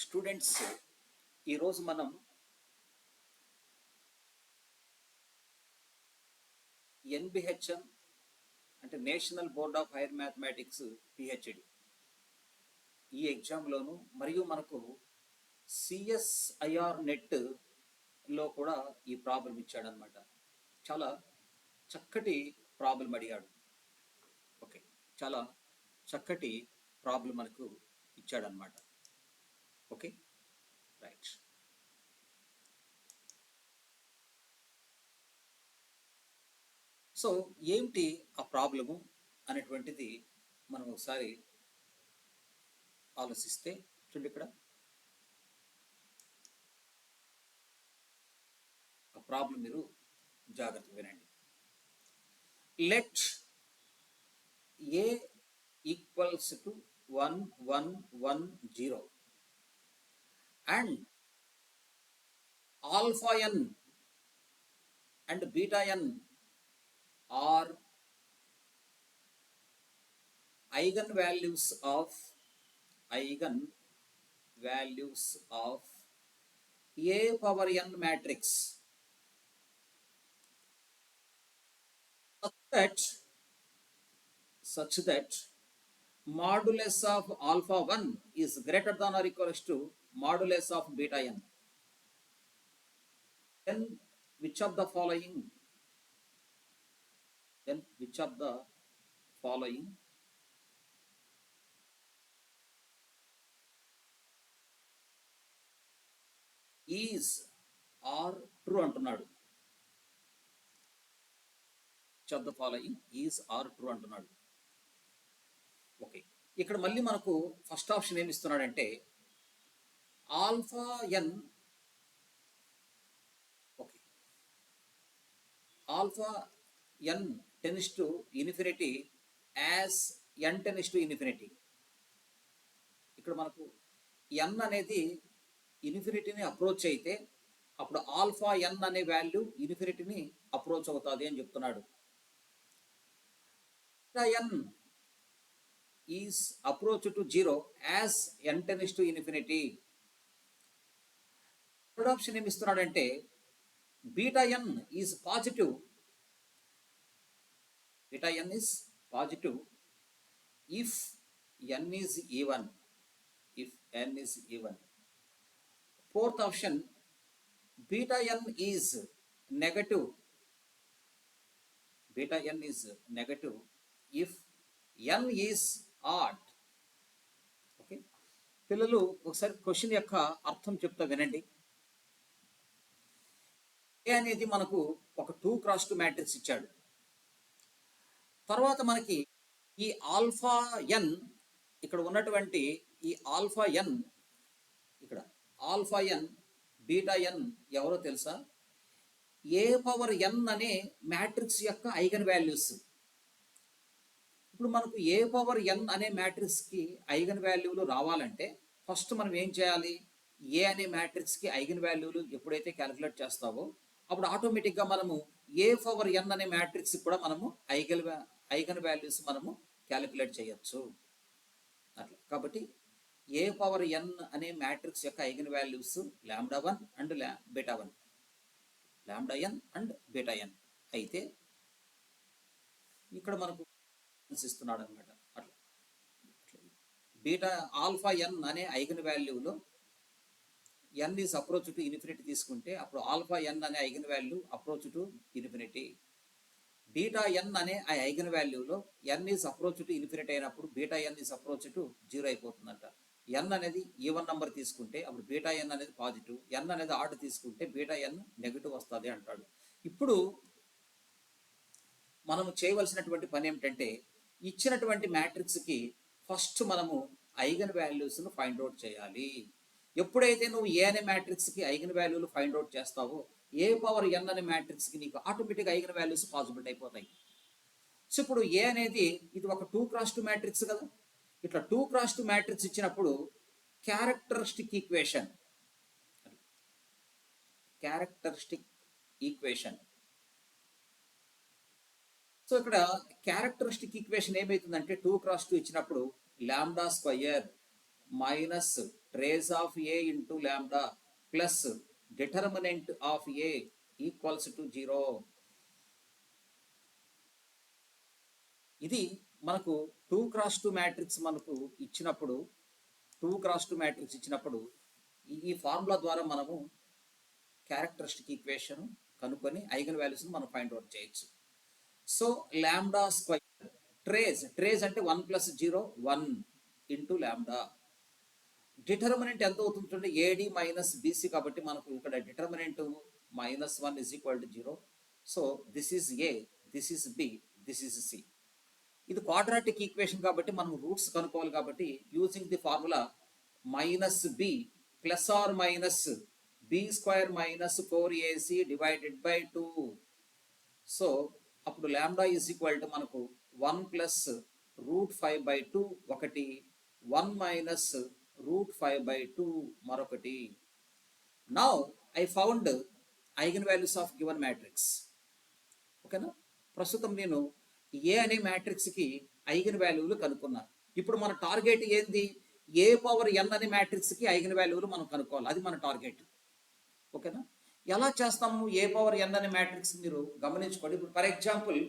Students, ఈరోజు మనం ఎన్బిహెచ్ఎం అంటే national board of higher mathematics PhD ఈ ఎగ్జామ్లోను మరియు మనకు సిఎస్ఐఆర్ నెట్లో కూడా ఈ ప్రాబ్లం ఇచ్చాడనమాట. చాలా చక్కటి ప్రాబ్లం అడిగాడు. ఓకే, చాలా చక్కటి ప్రాబ్లం మనకు ఇచ్చాడనమాట. Okay, right. సో ఏమిటి ఆ ప్రాబ్లము అనేటువంటిది మనం ఒకసారి ఆలోచిస్తే చూడండి, ఇక్కడ ఆ ప్రాబ్లం మీరు జాగ్రత్తగా వినండి. Let A equals to 1 1 1 0 and alpha n and beta n are eigenvalues of a power n matrix such that modulus of alpha 1 is greater than or equals to modulus of beta n. Then which of the following is or true అంటున్నాడు. which of the following is or true అంటున్నాడు. Okay, ఇక్కడ మళ్ళీ మనకు first option ఏమి ఇస్తున్నాడంటే alpha N. Okay, alpha n tends to infinity as n tends to infinity. ఇక్కడ మనకు n అనేది ఇన్ఫినిటీని అప్రోచ్ అయితే అప్పుడు ఆల్ఫా n అనే వాల్యూ ఇన్ఫినిటీని అప్రోచ్ అవుతుంది అని చెప్తున్నాడు. n is approach to 0 as n tends to infinity. Third option ఏమి ఇస్తున్నాడంటే beta n is positive. Beta n is positive if n is even. Fourth option, beta n is negative. If n is odd. Okay, పిల్లలు ఒకసారి question యొక్క అర్థం చెప్తా వినండి. ఏ అనేది మనకు ఒక 2x2 మ్యాట్రిక్స్ ఇచ్చాడు. తర్వాత మనకి ఈ ఆల్ఫా ఎన్, ఇక్కడ ఉన్నటువంటి ఈ ఆల్ఫా ఎన్, ఇక్కడ ఆల్ఫా ఎన్ బీటా ఎన్ ఎవరో తెలుసా? ఏ పవర్ ఎన్ అనే మ్యాట్రిక్స్ యొక్క ఐగన్ వాల్యూస్. ఇప్పుడు మనకు ఏ పవర్ ఎన్ అనే మ్యాట్రిక్స్కి ఐగన్ వాల్యూలు రావాలంటే ఫస్ట్ మనం ఏం చేయాలి? ఏ అనే మ్యాట్రిక్స్కి ఐగన్ వాల్యూలు ఎప్పుడైతే క్యాలిక్యులేట్ చేస్తావో అప్పుడు ఆటోమేటిక్గా మనము ఏ పవర్ ఎన్ అనే మ్యాట్రిక్స్ కూడా మనము ఐగన్ వాల్యూస్ మనము క్యాలిక్యులేట్ చేయొచ్చు అట్లా. కాబట్టి ఏ పవర్ ఎన్ అనే మ్యాట్రిక్స్ యొక్క eigen values lambda 1 and beta 1, lambda N and beta N అయితే ఇక్కడ మనకు ఇస్తున్నాడు అనమాట. అట్లా బీటా ఆల్ఫా ఎన్ అనే ఐగన్ వాల్యూలో N is approach to infinity తీసుకుంటే అప్పుడు ఆల్ఫా ఎన్ అనే eigen value approach to infinity. Beta N అనే ఆ ఐగన్ వాల్యూలో N is approach to infinity అయినప్పుడు beta N is approach to 0 అయిపోతుందంట. ఎన్ అనేది ఈవన్ నెంబర్ తీసుకుంటే అప్పుడు బీటా ఎన్ అనేది పాజిటివ్, ఎన్ అనేది ఆడ్ తీసుకుంటే బీటా ఎన్ నెగిటివ్ వస్తుంది అంటాడు. ఇప్పుడు మనము చేయవలసినటువంటి పని ఏమిటంటే ఇచ్చినటువంటి మ్యాట్రిక్స్కి ఫస్ట్ మనము ఐగన్ వాల్యూస్ను ఫైండ్ అవుట్ చేయాలి. ఎప్పుడైతే నువ్వు ఏ అనే మ్యాట్రిక్స్కి ఐగన్ వాల్యూలు ఫైండ్ అవుట్ చేస్తావో ఏ పవర్ ఎన్ అనే మ్యాట్రిక్స్కి నీకు ఆటోమేటిక్గా ఐగన్ వాల్యూస్ పాసిబిలిటీ అయిపోతాయి. సో ఇప్పుడు ఏ అనేది ఇది ఒక 2x2 మ్యాట్రిక్స్ కదా. ఇట్లా 2x2 మ్యాట్రిక్స్ ఇచ్చినప్పుడు క్యారెక్టరిస్టిక్ ఈక్వేషన్. సో ఇక్కడ క్యారెక్టరిస్టిక్ ఈక్వేషన్ ఏమవుతుందంటే 2x2 ఇచ్చినప్పుడు lambda square minus trace of A into lambda plus determinant of A equals to 0. ఇది మనకు 2x2 మ్యాట్రిక్స్ మనకు ఇచ్చినప్పుడు 2x2 మ్యాట్రిక్స్ ఇచ్చినప్పుడు ఈ ఫార్ములా ద్వారా మనము క్యారెక్టరిస్టిక్ ఈక్వేషన్ కనుక్కొని ఐగన్ వాల్యూస్ మనం ఫైండ్ అవుట్ చేయొచ్చు. సో లాంబ్డా స్క్వేర్ ట్రేస్ అంటే 1 + 0 1 ఇంటూ లాంబ్డా. డిటర్మినెంట్ ఎంత అవుతుంది చూడండి, ఏడి మైనస్ బీసీ, కాబట్టి మనకు ఇక్కడ determinant -1 = 0. So this is a, this is b, this is c. ఇది క్వాడ్రాటిక్ ఈక్వేషన్ కాబట్టి మనం రూట్స్ కనుక్కోవాలి. కాబట్టి using the formula -b ± b² - 4ac divided by 2. So అప్పుడు లాంబ్డా ఈజ్ ఈక్వల్ టు మనకు 1 + √5/2 ఒకటి, 1 - √5/2 మరొకటి. Now I found eigen values of given matrix. ఓకేనా? ప్రస్తుతం నేను ఏ అనే మ్యాట్రిక్స్కి ఐగన్ వాల్యూలు కనుక్కున్నాను. ఇప్పుడు మన టార్గెట్ ఏంది? a⁴n అనే మ్యాట్రిక్స్కి ఐగన్ వాల్యూలు మనం కనుక్కోవాలి. అది మన టార్గెట్. ఓకేనా? ఎలా చేస్తాము? a⁴n అనే మ్యాట్రిక్స్ మీరు గమనించుకోండి. ఇప్పుడు ఫర్ ఎగ్జాంపుల్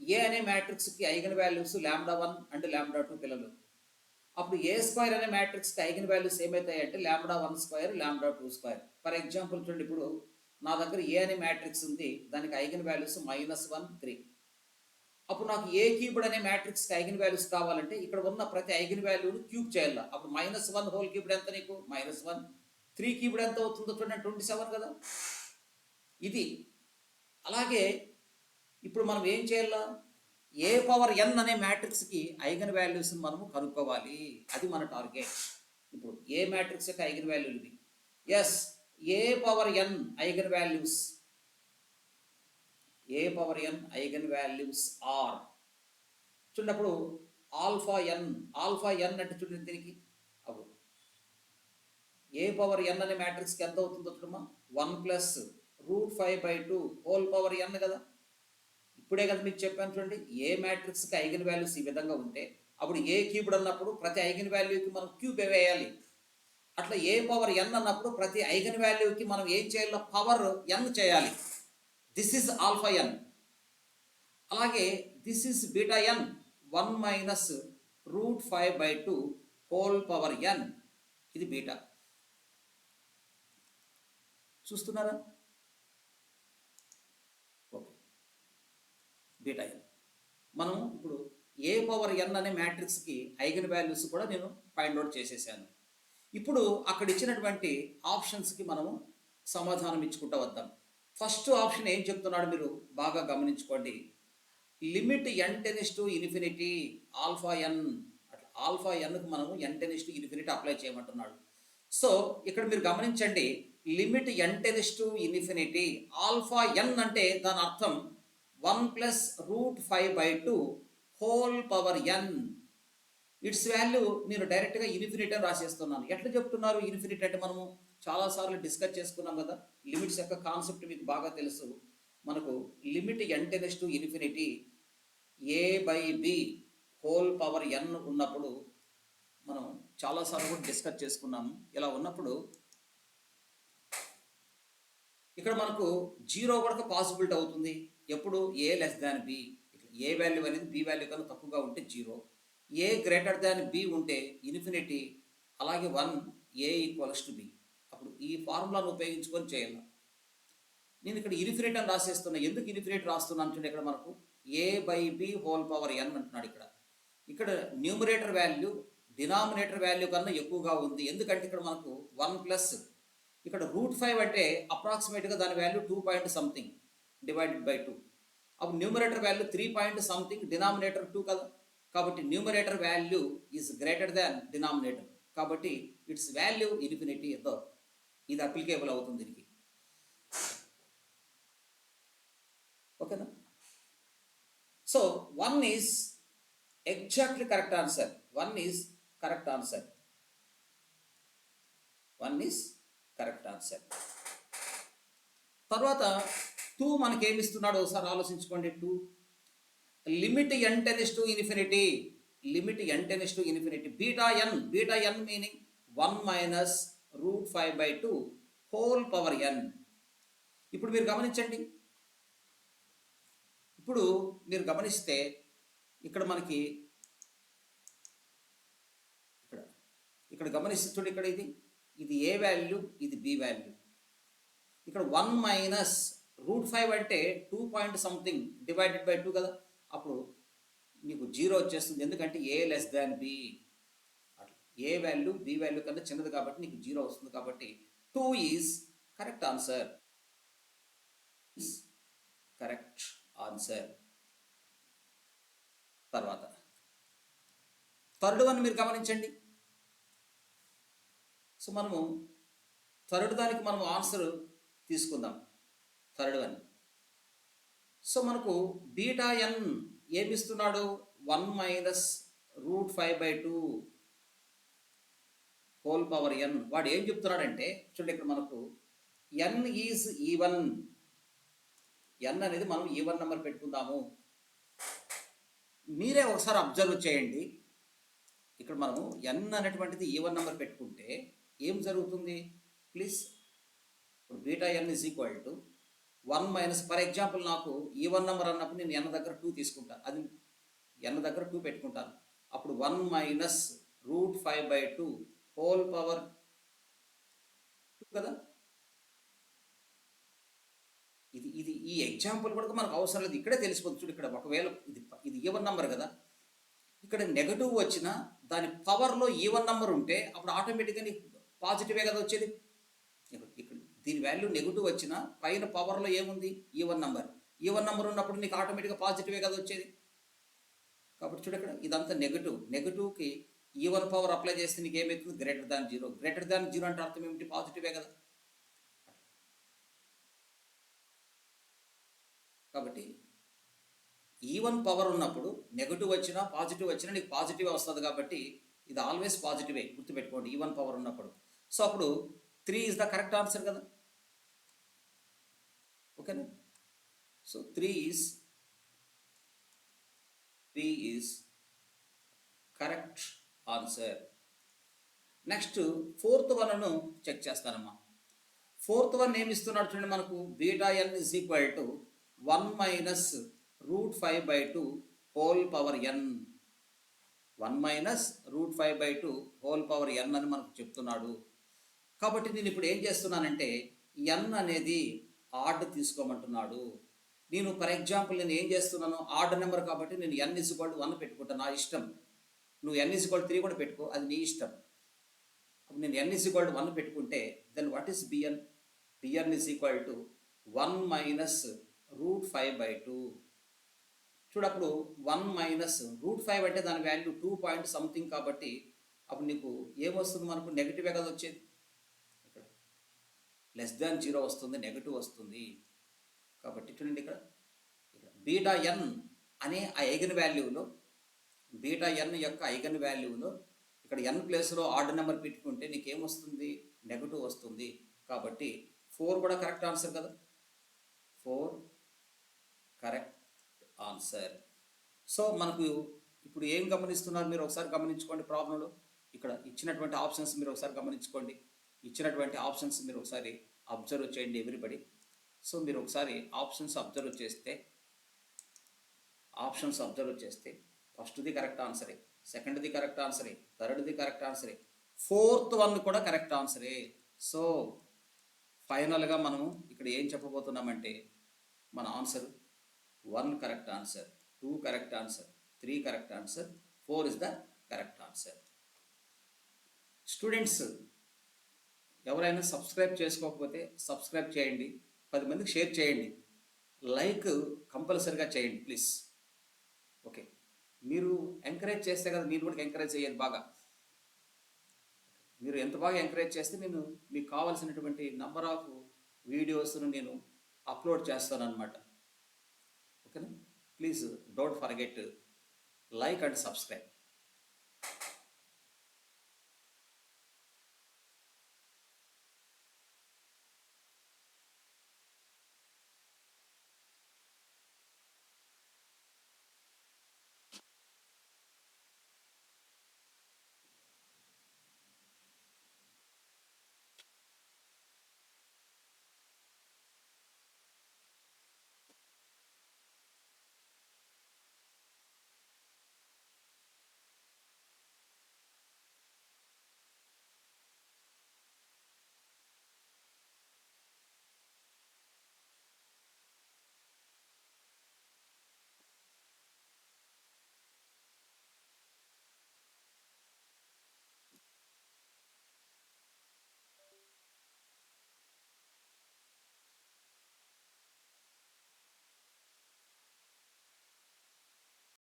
ఏ అనే మ్యాట్రిక్స్కి ఐగన్ వాల్యూస్ λ1 అండ్ λ2 పిల్లలు. అప్పుడు a² అనే మ్యాట్రిక్స్కి ఐగన్ వాల్యూస్ ఏమవుతాయి అంటే λ1² λ2². ఫర్ ఎగ్జాంపుల్ చూడండి, ఇప్పుడు నా దగ్గర ఏ అనే మ్యాట్రిక్స్ ఉంది, దానికి ఐగన్ వాల్యూస్ -1 3. అప్పుడు నాకు a³ అనే మ్యాట్రిక్స్కి ఐగన్ వాల్యూస్ కావాలంటే ఇక్కడ ఉన్న ప్రతి ఐగన్ వాల్యూని క్యూబ్ చేయాలి. అప్పుడు -1³ ఎంత నీకు? -1. 3³ ఎంత అవుతుందో చూడండి, 27 కదా. ఇది అలాగే ఇప్పుడు మనం ఏం చేయాలా? a⁴n అనే మ్యాట్రిక్స్కి ఐగన్ వాల్యూస్ మనము కనుక్కోవాలి. అది మన టార్గెట్. ఇప్పుడు ఏ మ్యాట్రిక్స్ యొక్క ఐగన్ వాల్యూలు ఇవి. Yes, a⁴n eigen values, a⁴n eigen values are చూడప్పుడు ఆల్ఫా n అంటే చూడండి దీనికి. అప్పుడు a⁴n అనే మ్యాట్రిక్స్కి ఎంత అవుతుందో చూడమ్మా, 1 + √5/2 కదా. ఇప్పుడే కదా మీకు చెప్పాను చూడండి, ఏ మ్యాట్రిక్స్కి ఐగన్ వాల్యూస్ ఈ విధంగా ఉంటే అప్పుడు a³ అన్నప్పుడు ప్రతి ఐగన్ వాల్యూకి మనం క్యూబ్ వేయాలి. అట్లా a⁴n అన్నప్పుడు ప్రతి ఐగన్ వాల్యూకి మనం ఏం చేయాలో పవర్ n చేయాలి. This is alpha n. అలాగే దిస్ ఈజ్ బీటా n, 1 - √5/2 ఇది బీటా. చూస్తున్నారా? Okay, beta n. మనం ఇప్పుడు a⁴n అనే మ్యాట్రిక్స్కి ఐగన్ వాల్యూస్ కూడా నేను ఫైండ్ అవుట్ చేసేసాను. ఇప్పుడు అక్కడ ఇచ్చినటువంటి ఆప్షన్స్కి మనము సమాధానం ఇచ్చుకుంటూ వద్దాం. ఫస్ట్ ఆప్షన్ ఏం చెప్తున్నాడు మీరు బాగా గమనించుకోండి. Limit n → ∞ alpha n. అట్లా ఆల్ఫా nకు మనము n → ∞ అప్లై చేయమంటున్నాడు. సో ఇక్కడ మీరు గమనించండి, లిమిట్ n → ∞ ఆల్ఫా n అంటే దాని అర్థం 1 + √5/2 ఇట్స్ వాల్యూ నేను డైరెక్ట్గా ఇన్ఫినిటీ అని రాసేస్తున్నాను. ఎట్లా చెప్తున్నారు ఇన్ఫినిటీ అంటే? మనము చాలాసార్లు డిస్కస్ చేసుకున్నాం కదా, లిమిట్స్ యొక్క కాన్సెప్ట్ మీకు బాగా తెలుసు. మనకు లిమిట్ n → a/b² ఉన్నప్పుడు మనం చాలాసార్లు కూడా డిస్కస్ చేసుకున్నాము. ఇలా ఉన్నప్పుడు ఇక్కడ మనకు 0 కూడా పాసిబిలిటీ అవుతుంది. ఎప్పుడు a < b. ఏ వాల్యూ అనేది b వాల్యూ కన్నా తక్కువగా ఉంటే 0, a < b ఉంటే ఇన్ఫినిటీ, అలాగే 1 a = b. అప్పుడు ఈ ఫార్ములాను ఉపయోగించుకొని చేయాలి. నేను ఇక్కడ ఇన్ఫినిటీ అని రాసేస్తున్నా. ఎందుకు ఇన్ఫినిటీ రాస్తున్నాను చూడండి, ఇక్కడ మనకు a/b² అంటున్నాడు. ఇక్కడ న్యూమరేటర్ వాల్యూ డినామినేటర్ వాల్యూ కన్నా ఎక్కువగా ఉంది. ఎందుకంటే ఇక్కడ మనకు 1 ఇక్కడ √5 అంటే అప్రాక్సిమేట్గా దాని వాల్యూ 2 డివైడెడ్ బై 2. అప్పుడు న్యూమరేటర్ వాల్యూ 3 డినామినేటర్ 2 కదా. కాబట్టి numerator value is greater than denominator. కాబట్టి ఇట్స్ వాల్యూ ఇన్ఫినిటీ. ఇది అప్లికేబుల్ అవుతుంది దీనికి. ఓకేనా? So 1 is exactly correct answer. 1 is correct answer. 1 is correct answer. తర్వాత 2 మనకేమిస్తున్నాడు ఒకసారి ఆలోచించుకోండి. 2 limit n → ∞. Limit n tends to infinity beta n meaning 1 minus root 5/2 whole power n. ఇప్పుడు మీరు గమనిస్తే ఇక్కడ మనకి ఇక్కడ గమనిస్తే చూడండి, ఇక్కడ ఇది ఏ వాల్యూ, ఇది బి వాల్యూ. ఇక్కడ 1 మైనస్ రూట్ 5 అంటే 2 పాయింట్ సంథింగ్ డివైడెడ్ బై 2 కదా, అప్పుడు మీకు 0 వచ్చేస్తుంది. ఎందుకంటే ఏ లెస్ దాన్ బి. అట్లా ఏ వాల్యూ బి వాల్యూ కన్నా చిన్నది కాబట్టి నీకు 0 వస్తుంది. కాబట్టి 2 ఈజ్ కరెక్ట్ ఆన్సర్. తర్వాత థర్డ్ వన్ మీరు గమనించండి. సో మనము థర్డ్ దానికి మనం ఆన్సర్ తీసుకుందాం. Third one. సో మనకు బీటా ఎన్ ఏమిస్తున్నాడు, 1 మైనస్ రూట్ 5/2 హోల్ పవర్ ఎన్. వాడు ఏం చెప్తున్నాడంటే చూడండి, ఇక్కడ మనకు ఎన్ ఈజ్ ఈవన్. ఎన్ అనేది మనం ఈవన్ నెంబర్ పెట్టుకుందాము. మీరే ఒకసారి అబ్జర్వ్ చేయండి. ఇక్కడ మనము ఎన్ అనేటువంటిది ఈవన్ నెంబర్ పెట్టుకుంటే ఏం జరుగుతుంది ప్లీజ్. ఇప్పుడు beta N is equal to 1 minus, for example నాకు ఈవన్ నెంబర్ అన్నప్పుడు నేను ఎన్ దగ్గర 2 తీసుకుంటాను. అది ఎన్ దగ్గర 2 పెట్టుకుంటాను. అప్పుడు 1 మైనస్ రూట్ 5/2 హోల్ పవర్ 2 కదా. ఇది ఈ ఎగ్జాంపుల్ కూడా మనకు అవసరం లేదు, ఇక్కడే తెలిసిపోతుంది. చూడు, ఇక్కడ ఒకవేళ ఇది ఈవన్ నెంబర్ కదా, ఇక్కడ నెగటివ్ వచ్చినా దాని పవర్లో ఈవన్ నెంబర్ ఉంటే అప్పుడు ఆటోమేటిక్గా నీకు పాజిటివే కదా వచ్చేది. ఇక్కడ దీని వాల్యూ నెగిటివ్ వచ్చినా పైన పవర్లో ఏముంది, ఈవన్ నెంబర్ ఉన్నప్పుడు నీకు ఆటోమేటిక్గా పాజిటివే కదా వచ్చేది. కాబట్టి చూడు, ఇక్కడ ఇదంతా నెగిటివ్కి ఈవన్ పవర్ అప్లై చేస్తే నీకు ఏమవుతుంది, గ్రేటర్ దాన్ జీరో అంటే అర్థం ఏమిటి, పాజిటివే కదా. కాబట్టి ఈవన్ పవర్ ఉన్నప్పుడు నెగిటివ్ వచ్చినా పాజిటివ్ వచ్చినా నీకు పాజిటివే వస్తుంది. కాబట్టి ఇది ఆల్వేస్ పాజిటివే, గుర్తుపెట్టుకోండి, ఈవన్ పవర్ ఉన్నప్పుడు. సో అప్పుడు 3 ఈజ్ ద కరెక్ట్ ఆన్సర్ కదా. ఓకేనా. So 3 is correct answer. Next fourth వన్ను చెక్ చేస్తానమ్మా. ఫోర్త్ వన్ ఏమి ఇస్తున్నాడు చూడండి, మనకు beta N is equal to 1 minus root 5/2 whole power N. 1 minus root 5/2 whole power N అని మనకు చెప్తున్నాడు. కాబట్టి నేను ఇప్పుడు ఏం చేస్తున్నానంటే ఎన్ అనేది ఆడ్ తీసుకోమంటున్నాడు. నేను ఫర్ ఎగ్జాంపుల్ నేను ఏం చేస్తున్నాను, ఆడ్ నెంబర్ కాబట్టి నేను n = 1 పెట్టుకుంటాను, నా ఇష్టం. నువ్వు n = 3 కూడా పెట్టుకో, అది నీ ఇష్టం. అప్పుడు నేను n = 1 పెట్టుకుంటే then what is b n. B n is equal to 1 minus root 5/2. చూడప్పుడు 1 మైనస్ రూట్ 5 అంటే దాని వాల్యూ 2 పాయింట్ సంథింగ్ కాబట్టి అప్పుడు నీకు ఏమొస్తుంది, మనకు నెగిటివే కదా వచ్చేది. ఇక్కడ లెస్ దాన్ 0 వస్తుంది, నెగిటివ్ వస్తుంది. కాబట్టి చూడండి, ఇక్కడ బీటా ఎన్ అనే ఆ ఐగన్ వాల్యూలో, బీటా ఎన్ యొక్క ఐగన్ వాల్యూలో ఇక్కడ ఎన్ ప్లేస్లో ఆర్డర్ నెంబర్ పెట్టుకుంటే నీకు ఏమొస్తుంది, నెగిటివ్ వస్తుంది. కాబట్టి 4 కూడా కరెక్ట్ ఆన్సర్ కదా. 4 కరెక్ట్ ఆన్సర్. సో మనకు ఇప్పుడు ఏం గమనిస్తున్నారు మీరు ఒకసారి గమనించుకోండి. ప్రాబ్లంలో ఇక్కడ ఇచ్చినటువంటి ఆప్షన్స్ మీరు ఒకసారి గమనించుకోండి. ఇచ్చినటువంటి ఆప్షన్స్ మీరు ఒకసారి అబ్జర్వ్ చేయండి ఎవ్రీబడి. సో మీరు ఒకసారి ఆప్షన్స్ అబ్జర్వ్ చేస్తే ఫస్ట్ది కరెక్ట్ ఆన్సరే, సెకండ్ది కరెక్ట్ ఆన్సరే, థర్డ్ది కరెక్ట్ ఆన్సరే, ఫోర్త్ వన్ కూడా కరెక్ట్ ఆన్సరే. సో ఫైనల్గా మనము ఇక్కడ ఏం చెప్పబోతున్నామంటే మన answer 1 correct answer, 2 correct answer, 3 correct answer, 4 is the correct answer. Students ఎవరైనా సబ్స్క్రైబ్ చేసుకోకపోతే సబ్స్క్రైబ్ చేయండి, 10 మందికి షేర్ చేయండి, లైక్ కంపల్సరీగా చేయండి ప్లీజ్. ఓకే, మీరు ఎంకరేజ్ చేస్తే కదా మీరు కూడా ఎంకరేజ్ చేయాలి బాగా. మీరు ఎంత బాగా ఎంకరేజ్ చేస్తే నేను మీకు కావాల్సినటువంటి నంబర్ ఆఫ్ వీడియోస్ను నేను అప్లోడ్ చేస్తాను అన్నమాట. ఓకేనా. Please don't forget like and subscribe.